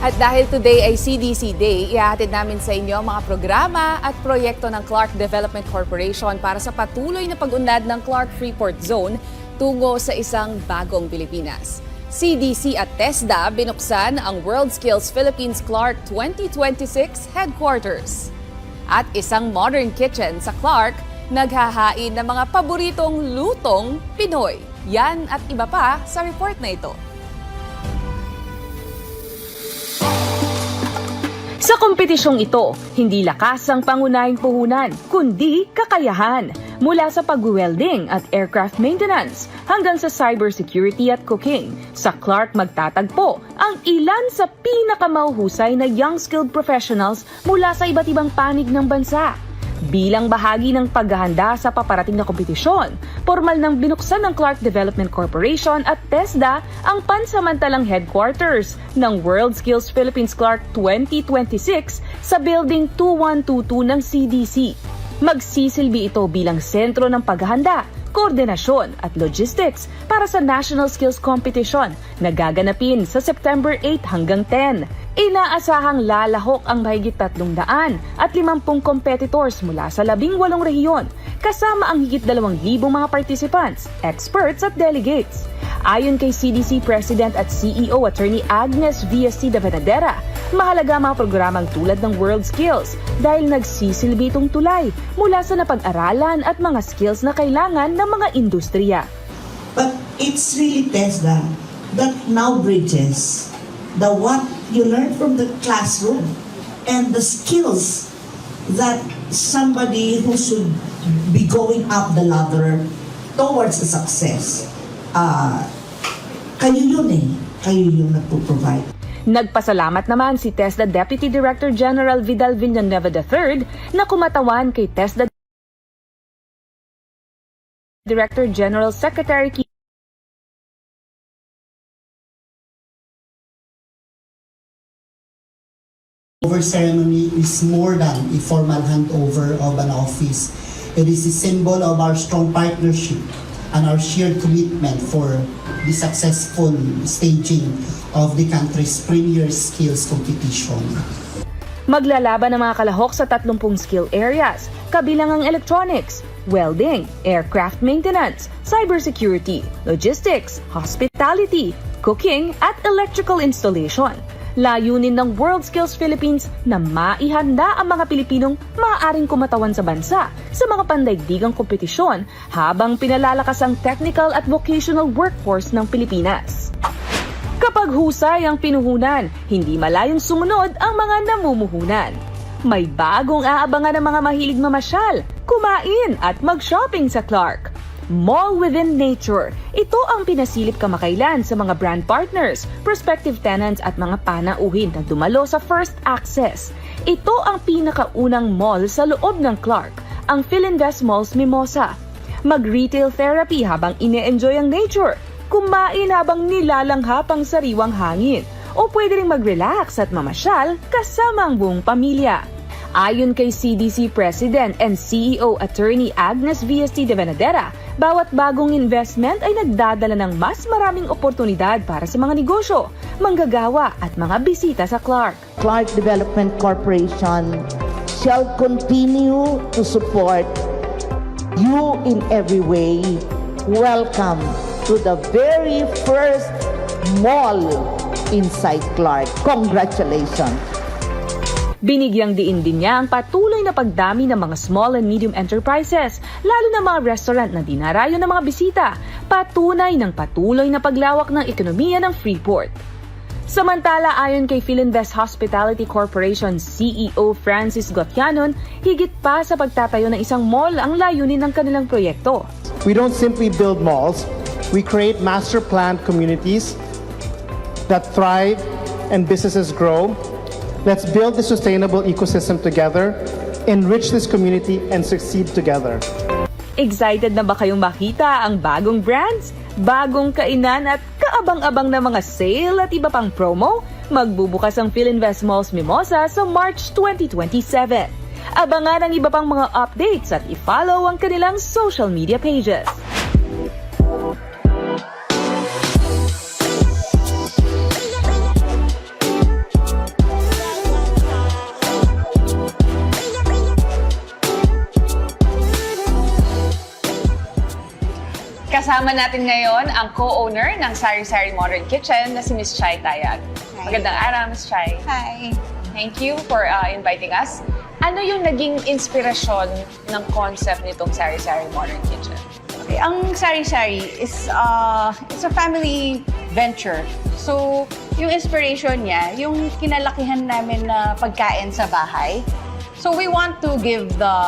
At dahil today ay CDC Day, ihahatid namin sa inyo ang mga programa at proyekto ng Clark Development Corporation para sa patuloy na pag-unlad ng Clark Freeport Zone tungo sa isang bagong Pilipinas. CDC at TESDA binuksan ang WorldSkills Philippines Clark 2026 headquarters. At isang modern kitchen sa Clark, naghahain ng mga paboritong lutong Pinoy. Yan at iba pa sa report na ito. Sa kompetisyong ito, hindi lakas ang pangunahing puhunan, kundi kakayahan. Mula sa pag-welding at aircraft maintenance hanggang sa cybersecurity at cooking, sa Clark magtatagpo ang ilan sa pinakamahuhusay na young skilled professionals mula sa iba't ibang panig ng bansa. Bilang bahagi ng paghahanda sa paparating na kompetisyon, formal nang binuksan ng Clark Development Corporation at TESDA ang pansamantalang headquarters ng WorldSkills Philippines Clark 2026 sa Building 2122 ng CDC. Magsisilbi ito bilang sentro ng paghahanda, koordinasyon at logistics para sa National Skills Competition na gaganapin sa September 8 hanggang 10. Inaasahang lalahok ang mahigit 300 at 50 competitors mula sa 18 rehiyon, kasama ang higit 2,000 mga participants, experts at delegates. Ayon kay CDC President at CEO Attorney Agnes V.S.C. de Venadera, mahalaga mga programang tulad ng WorldSkills dahil nagsisilbi itong tulay mula sa napag-aralan at mga skills na kailangan ng mga industriya. But it's really TESDA that now bridges the what you learn from the classroom and the skills that somebody who should be going up the ladder towards a success. Kayo yun kayo yung nagpo-provide. Nagpasalamat naman si TESDA Deputy Director General Vidal Villanueva III na kumatawan kay TESDA Director General Secretary Over ceremony is more than a formal handover of an office. It is a symbol of our strong partnership and our shared commitment for the successful staging of the country's premier skills competition. Maglalaban ang mga kalahok sa 30 skill areas, kabilang ang electronics, welding, aircraft maintenance, cybersecurity, logistics, hospitality, cooking at electrical installation. Layunin ng WorldSkills Philippines na maihanda ang mga Pilipinong maaaring kumatawan sa bansa sa mga pandaigdigang kompetisyon habang pinalalakas ang technical at vocational workforce ng Pilipinas. Kapag husay ang pinuhunan, hindi malayong sumunod ang mga namumuhunan. May bagong aabangan ng mga mahilig mamasyal, kumain at mag-shopping sa Clark. Mall within nature. Ito ang pinasilip kamakailan sa mga brand partners, prospective tenants at mga panauhin na dumalo sa First Access. Ito ang pinakaunang mall sa loob ng Clark, ang Philinvest Malls Mimosa. Mag-retail therapy habang ine-enjoy ang nature, kumain habang nilalanghap ang sariwang hangin, o pwede ring mag-relax at mamasyal kasama ang buong pamilya. Ayon kay CDC President and CEO Attorney Agnes V.S.C. de Venadera, bawat bagong investment ay nagdadala ng mas maraming oportunidad para sa mga negosyo, manggagawa at mga bisita sa Clark. Clark Development Corporation shall continue to support you in every way. Welcome to the very first mall inside Clark. Congratulations! Binigyang diin din niya ang patuloy na pagdami ng mga small and medium enterprises, lalo na mga restaurant na dinarayo ng mga bisita, patunay ng patuloy na paglawak ng ekonomiya ng Freeport. Samantala, ayon kay Philinvest Hospitality Corporation CEO Francis Gotianon, higit pa sa pagtatayo ng isang mall ang layunin ng kanilang proyekto. We don't simply build malls, we create master-planned communities that thrive and businesses grow. Let's build the sustainable ecosystem together, enrich this community, and succeed together. Excited na ba kayong makita ang bagong brands, bagong kainan at kaabang-abang na mga sale at iba pang promo? Magbubukas ang Philinvest Malls Mimosa sa March 2027. Abangan ang iba pang mga updates at i-follow ang kanilang social media pages. Kasama natin ngayon ang co-owner ng Sari Sari Modern Kitchen na si Miss Chai Tayag. Magandang araw, Miss Chai. Hi. Thank you for inviting us. Ano yung naging inspirasyon ng concept nitong Sari Sari Modern Kitchen? Okay, ang Sari Sari is it's a family venture. So, yung inspiration niya, yung kinalakihan namin na pagkain sa bahay. So, we want to give the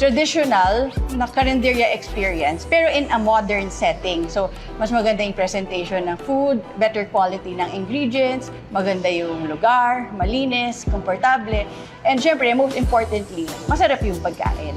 traditional na karinderya experience pero in a modern setting. So, mas maganda yung presentation ng food, better quality ng ingredients, maganda yung lugar, malinis, komportable, and syempre, most importantly, masarap yung pagkain.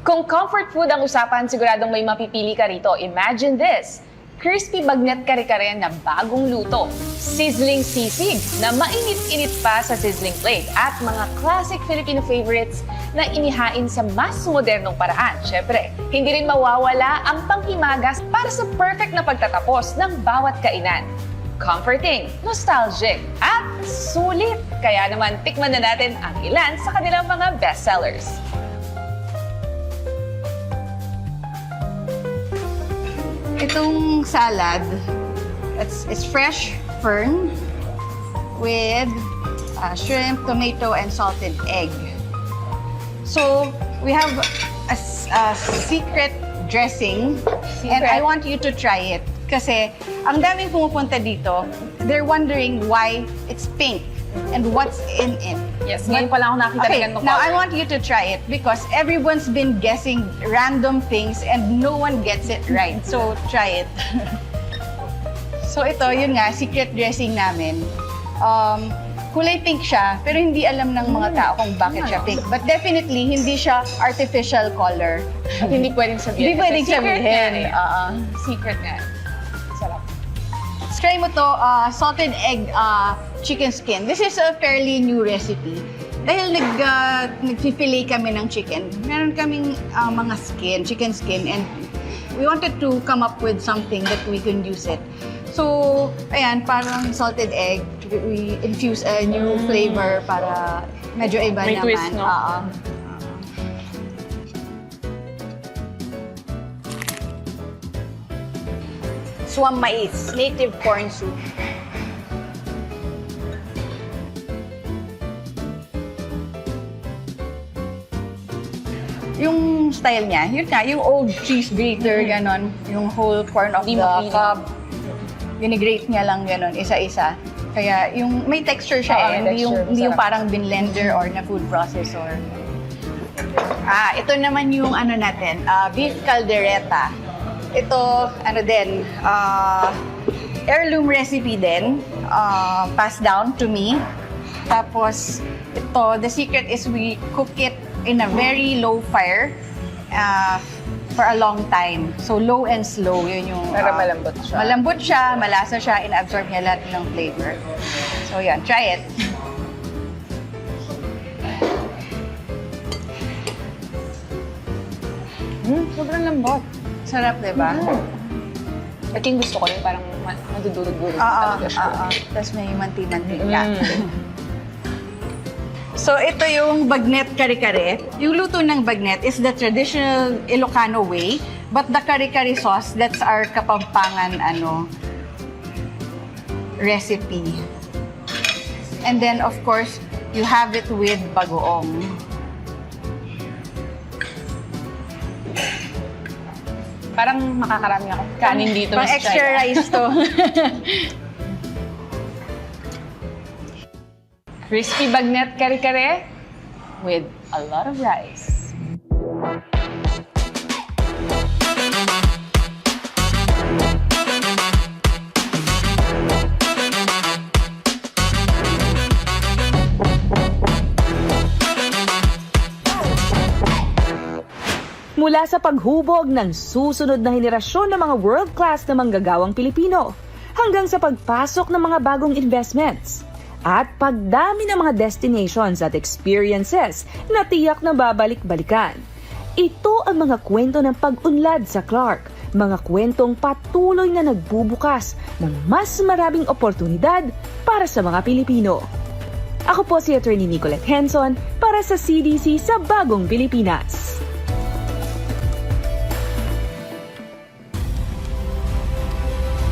Kung comfort food ang usapan, siguradong may mapipili ka rito. Imagine this! Crispy bagnet kare-kare na bagong luto, sizzling sisig na mainit-init pa sa sizzling plate, at mga classic Filipino favorites na inihain sa mas modernong paraan. Syempre, hindi rin mawawala ang panghimagas para sa perfect na pagtatapos ng bawat kainan. Comforting, nostalgic, at sulit. Kaya naman tikman na natin ang ilan sa kanilang mga bestsellers. Itong salad, it's fresh fern with shrimp, tomato, and salted egg. So, we have a secret dressing, and I want you to try it. Kasi, ang daming pumupunta dito, they're wondering why it's pink and what's in it. Yes, ngayon pa lang ako nakita ng ganitong now color. I want you to try it because everyone's been guessing random things and no one gets it right. So, try it. So, ito, yun nga, secret dressing namin. Kulay pink siya, pero hindi alam ng mga tao kung bakit siya pink. But definitely, hindi siya artificial color. At hindi pwedeng sabihin. Hindi pwedeng Kasi secret sabihin. nga eh. Secret nga. Sarap. Try mo to, salted egg chicken skin. This is a fairly new recipe. Dahil nagfi-fillet kami ng chicken, meron kaming mga skin, chicken skin, and we wanted to come up with something that we can use it. So, ayan, parang salted egg, we infuse a new flavor para medyo iba May naman. twist, no? Swam mais, native corn soup. Yung style niya, yun nga, yung old cheese grater, ganon. Yung whole corn of Di the mapilit. cob. Ginigrate niya lang ganon, isa-isa. Kaya yung may texture siya Oo, eh, may texture, hindi yung masarap. parang binlender or na food processor. Ito naman yung ano natin, beef caldereta. Ito, ano din, heirloom recipe din, passed down to me. Tapos, ito, the secret is we cook it in a very low fire for a long time. So, low and slow, yun yung... Para malambot siya. Malambot siya, malasa siya, in-absorb niya lahat ng flavor. So, yan, try it. Sobrang lambot. Sarap, di ba? At yung gusto ko yung parang madudurog-durog Oo, talaga siya. Tapos may manti-mantika. So, ito yung bagnet kare-kare. Yung luto ng bagnet is the traditional Ilocano way, but the kare-kare sauce, that's our Kapampangan recipe. And then, of course, you have it with bagoong. Parang makakarami ako kanin dito. Pang Miss extra Chai. rice to. Crispy bagnet kare-kare with a lot of rice. Mula sa paghubog ng susunod na henerasyon ng mga world-class na manggagawang Pilipino, hanggang sa pagpasok ng mga bagong investments, at pagdami ng mga destinations at experiences na tiyak na babalik-balikan. Ito ang mga kwento ng pag-unlad sa Clark, mga kwentong patuloy na nagbubukas ng mas maraming oportunidad para sa mga Pilipino. Ako po si Attorney Nicolette Henson para sa CDC sa Bagong Pilipinas.